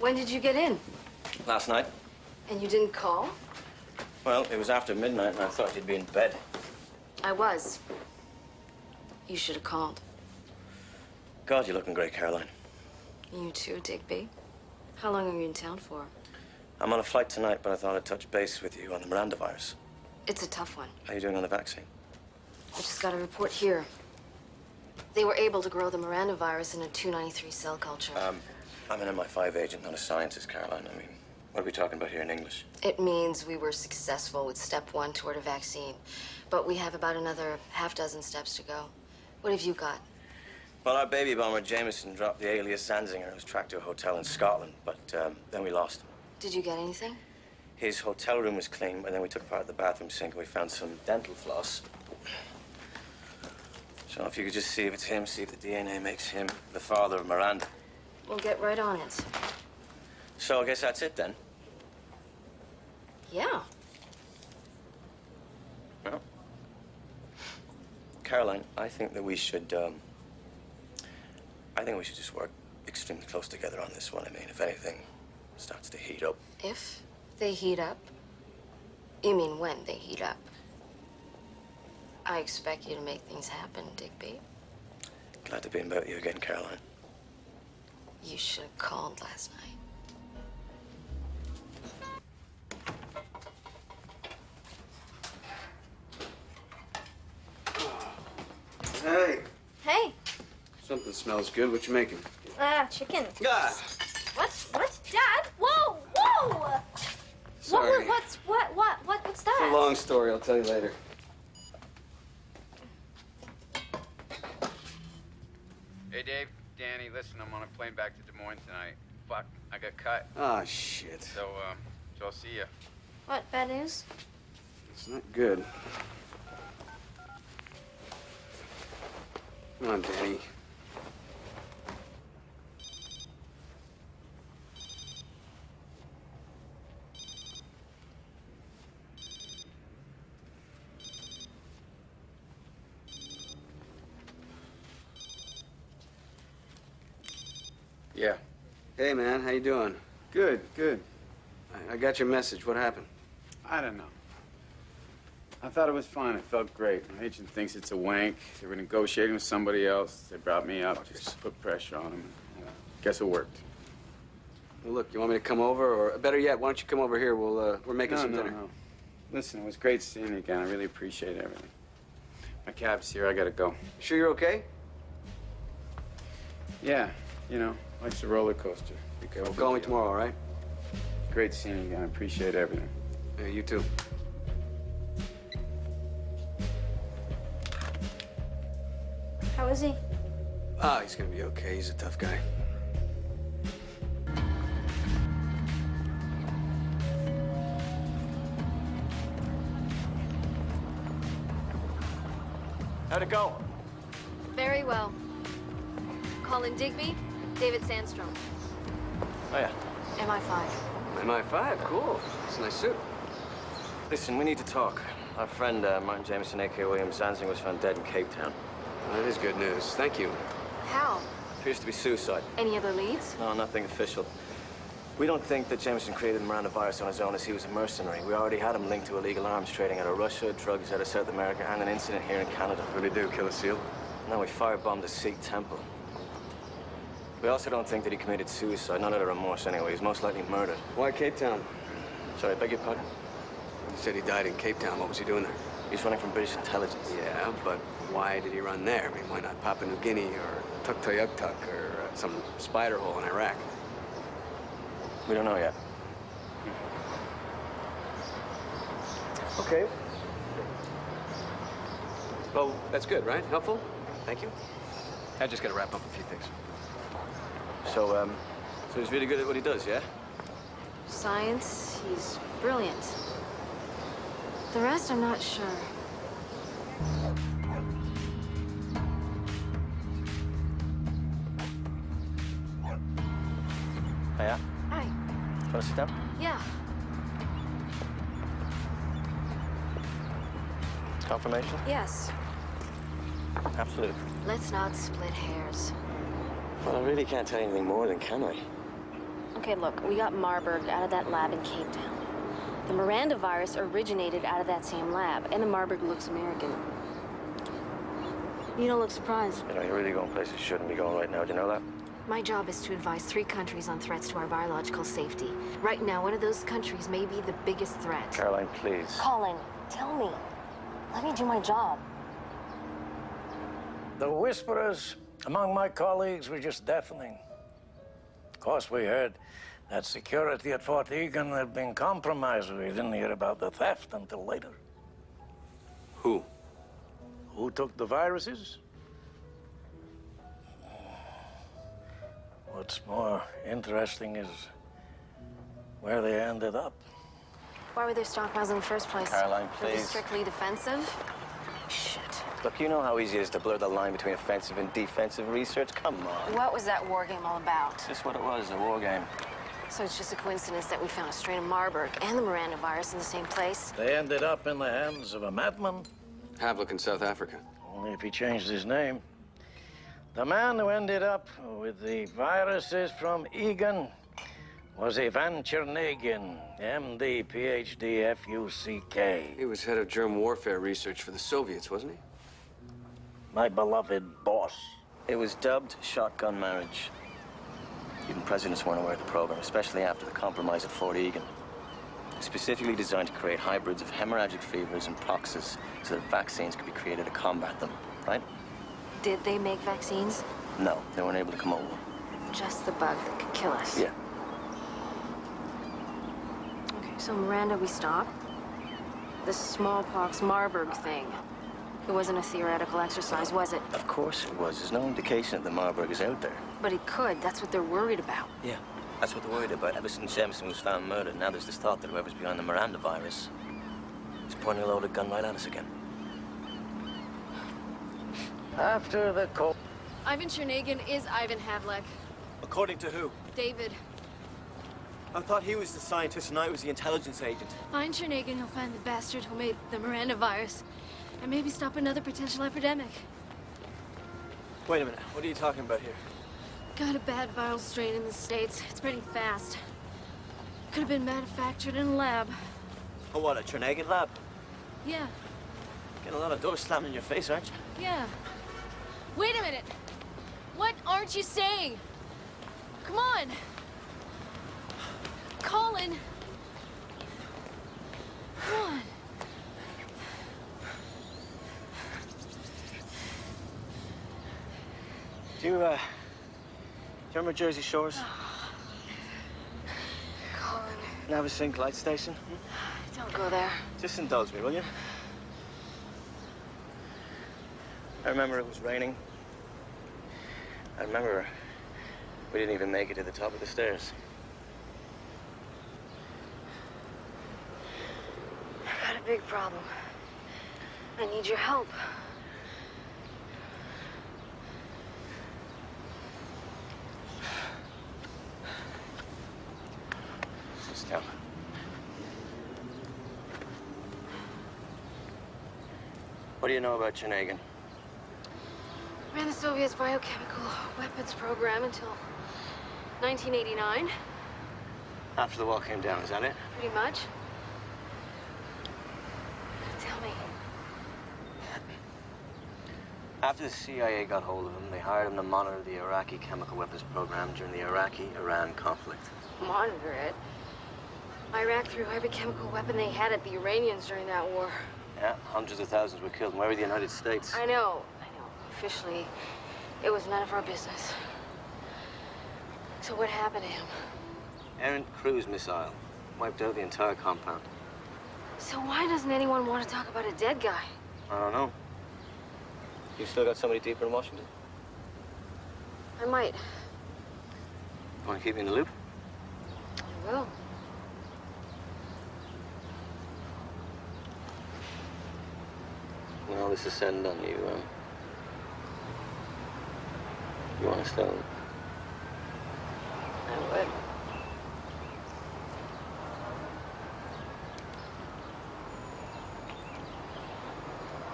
When did you get in? Last night. And you didn't call? Well, it was after midnight, and I thought you'd be in bed. I was. You should have called. God, you're looking great, Caroline. You too, Digby. How long are you in town for? I'm on a flight tonight, but I thought I'd touch base with you on the Miranda virus. It's a tough one. How are you doing on the vaccine? I just got a report here. They were able to grow the Miranda virus in a 293 cell culture. I'm an MI5 agent, not a scientist, Caroline. I mean, what are we talking about here in English? It means we were successful with step 1 toward a vaccine. But we have about another half dozen steps to go. What have you got? Well, our baby bomber, Jameson, dropped the alias Sansinger and was tracked to a hotel in Scotland, but then we lost him. Did you get anything? His hotel room was clean, and then we took apart the bathroom sink and we found some dental floss. So if you could just see if it's him, see if the DNA makes him the father of Miranda. We'll get right on it. So I guess that's it then. Yeah. Well, Caroline, I think that we should, just work extremely close together on this one. I mean, if anything starts to heat up. If they heat up? You mean when they heat up? I expect you to make things happen, Digby. Glad to be in bed with you again, Caroline. You should have called last night. Hey. Hey. Something smells good. What you making? Chicken. God. What? What? Dad? Whoa! Whoa! Sorry. What's It's that? a long story. I'll tell you later. Hey, Dave, Danny, listen, I'm on a plane back to Des Moines tonight. Fuck, I got cut. Ah, shit. So I'll see ya. What? Bad news? It's not good. Come on, Danny. Yeah. Hey, man. How you doing? Good, good. I got your message. What happened? I don't know. I thought it was fine. It felt great. My agent thinks it's a wank. They were negotiating with somebody else. They brought me up just to put pressure on them. Guess it worked. Well, look, you want me to come over? Or better yet, why don't you come over here? We're making some dinner. No. Listen, it was great seeing you again. I really appreciate everything. My cab's here. I gotta go. Sure you're okay? Yeah, you know, life's a roller coaster. Be careful. Call me tomorrow, all right? Great seeing you again. I appreciate everything. Yeah, you too. How is he? Ah, he's gonna be okay. He's a tough guy. How'd it go? Very well. Colin Digby, David Sandstrom. Oh, yeah. MI5. MI5, cool. It's a nice suit. Listen, we need to talk. Our friend, Martin Jameson, a.k.a. William Sansinger, was found dead in Cape Town. That is good news. Thank you. How? Appears to be suicide. Any other leads? No, nothing official. We don't think that Jameson created the Miranda virus on his own, as he was a mercenary. We already had him linked to illegal arms trading out of Russia, drugs out of South America, and an incident here in Canada. What did he do, kill a SEAL? No, we firebombed a Sikh temple. We also don't think that he committed suicide, not out of remorse anyway. He's most likely murdered. Why Cape Town? Sorry, I beg your pardon? You said he died in Cape Town. What was he doing there? He's running from British intelligence. Yeah, but why did he run there? I mean, why not Papua New Guinea or Tuktoyaktuk or some spider hole in Iraq? We don't know yet. Okay. Well, that's good, right? Helpful? Thank you. I just gotta wrap up a few things. So he's really good at what he does, yeah? Science, he's brilliant. The rest, I'm not sure. Hiya. Hi. Want to sit down? Yeah. Confirmation? Yes. Absolutely. Let's not split hairs. Well, I really can't tell you anything more than can I? Okay, look, we got Marburg out of that lab in Cape Town. The Miranda virus originated out of that same lab, and the Marburg looks American. You don't look surprised. You know, you're really going places you shouldn't be going right now. Do you know that? My job is to advise 3 countries on threats to our biological safety. Right now, one of those countries may be the biggest threat. Caroline, please. Colin, tell me. Let me do my job. The whisperers among my colleagues were just deafening. Of course, we heard that security at Fort Egan had been compromised. We didn't hear about the theft until later. Who? Who took the viruses? What's more interesting is where they ended up. Why were there stockpiles in the first place? Caroline, Were they please. strictly defensive? Shit. Look, you know how easy it is to blur the line between offensive and defensive research? Come on. What was that war game all about? It's just what it was, a war game. So it's just a coincidence that we found a strain of Marburg and the Miranda virus in the same place? They ended up in the hands of a madman. Havlik in South Africa. Only if he changed his name. The man who ended up with the viruses from Egan was Ivan Chernagin, MD, PhD, F.U.C.K. He was head of germ warfare research for the Soviets, wasn't he? My beloved boss. It was dubbed shotgun marriage. Even presidents weren't aware of the program, especially after the compromise at Fort Egan. It was specifically designed to create hybrids of hemorrhagic fevers and poxes so that vaccines could be created to combat them, right? Did they make vaccines? No, they weren't able to come up with one. Just the bug that could kill us? Yeah. Okay, so Miranda, we stop. The smallpox Marburg thing. It wasn't a theoretical exercise, was it? Of course it was. There's no indication that the Marburg is out there. But it could. That's what they're worried about. Yeah, that's what they're worried about. Ever since Jameson was found murdered, now there's this thought that whoever's behind the Miranda virus is pointing a loaded gun right at us again. After the call. Ivan Chernagin is Ivan Havlik. According to who? David. I thought he was the scientist and I was the intelligence agent. Find Chernagin, he'll find the bastard who made the Miranda virus. And maybe stop another potential epidemic. Wait a minute, what are you talking about here? Got a bad viral strain in the States. It's spreading fast. Could have been manufactured in a lab. Oh, what, a Chernagin lab? Yeah, Getting a lot of doors slammed in your face, aren't you? yeah. Wait a minute. What aren't you saying? Come on. Colin. Come on. Do you remember Jersey Shores? Colin, Navasink Light Station? don't go there. Just indulge me, will you? I remember it was raining. I remember we didn't even make it to the top of the stairs. I got a big problem. I need your help. Sit down. What do you know about Chernagin? Ran the Soviets' biochemical weapons program until 1989, After the wall came down, is that it? pretty much. Tell me. After the CIA got hold of him, they hired him to monitor the Iraqi chemical weapons program during the Iraqi-Iran conflict. Monitor it. Iraq threw every chemical weapon they had at the Iranians during that war. Yeah, hundreds of thousands were killed. And where were the United States? I know. Officially, it was none of our business. So what happened to him? Errant cruise missile. Wiped out the entire compound. So why doesn't anyone want to talk about a dead guy? I don't know. You still got somebody deeper in Washington? I might. Want to keep me in the loop? I will. When all this is said and done, you want to stone? I would.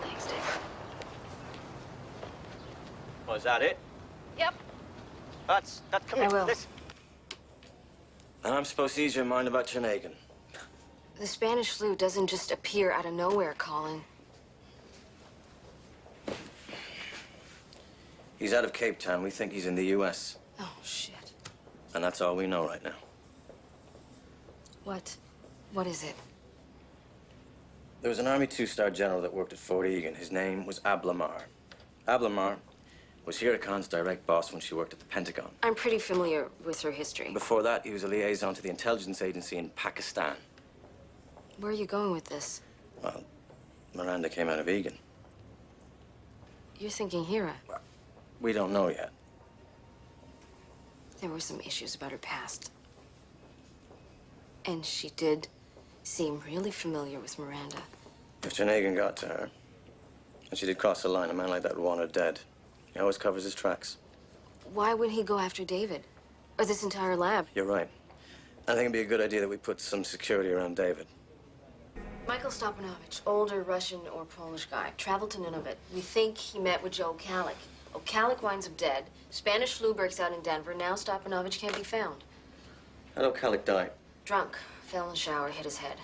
Thanks, Dave. Oh, is that it? Yep. Come I here. will. Listen. And I'm supposed to ease your mind about Chernagan. The Spanish flu doesn't just appear out of nowhere, Colin. He's out of Cape Town. We think he's in the U.S. Oh, shit. And that's all we know right now. What is it? There was an Army two-star general that worked at Fort Egan. His name was Ablamar. Ablamar was Hira Khan's direct boss when she worked at the Pentagon. I'm pretty familiar with her history. Before that, he was a liaison to the intelligence agency in Pakistan. Where are you going with this? Well, Miranda came out of Egan. You're thinking Hira. We don't know yet. There were some issues about her past. And she did seem really familiar with Miranda. If Chernagan got to her, and she did cross the line, a man like that would want her dead. He always covers his tracks. Why would he go after David? Or this entire lab? You're right. I think it'd be a good idea that we put some security around David. Michael Stopanovich, older Russian or Polish guy, traveled to Nunavut. We think he met with Joe Kalik. O'Kalik winds up dead. Spanish flu breaks out in Denver. Now Stopanovich can't be found. How'd O'Kalik die? Drunk. Fell in the shower, hit his head.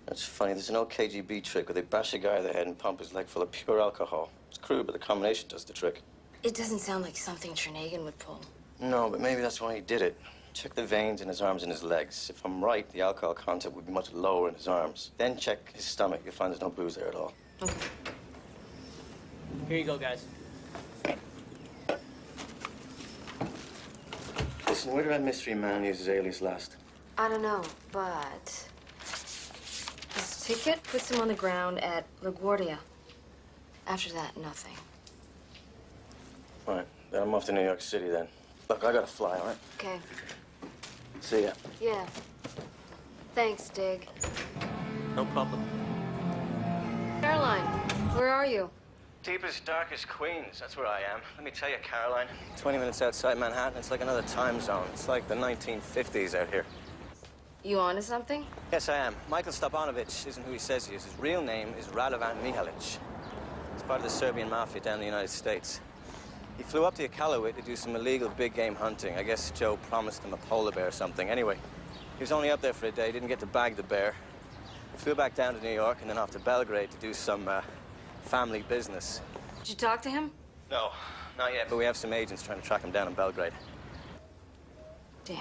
That's funny. There's an old KGB trick where they bash a guy in the head and pump his leg full of pure alcohol. It's crude, but the combination does the trick. It doesn't sound like something Chernagan would pull. No, but maybe that's why he did it. Check the veins in his arms and his legs. If I'm right, the alcohol content would be much lower in his arms. Then check his stomach. You'll find there's no booze there at all. Okay. Here you go, guys. Listen, where did that mystery man use his alias last? I don't know, but his ticket puts him on the ground at LaGuardia. After that, nothing. All right, then I'm off to New York City then. Look, I gotta fly, all right? Okay. See ya. Yeah. Thanks, Dig. No problem. Caroline, where are you? Deepest, darkest Queens. That's where I am. Let me tell you, Caroline. 20 minutes outside Manhattan. It's like another time zone. It's like the 1950s out here. You onto something? Yes, I am. Michael Stopanovich isn't who he says he is. His real name is Radovan Mihalic. He's part of the Serbian mafia down in the United States. He flew up to Iqaluit to do some illegal big-game hunting. I guess Joe promised him a polar bear or something. Anyway, he was only up there for a day. Didn't get to bag the bear. He flew back down to New York and then off to Belgrade to do some family business. Did you talk to him? No, not yet, but we have some agents trying to track him down in Belgrade. Damn.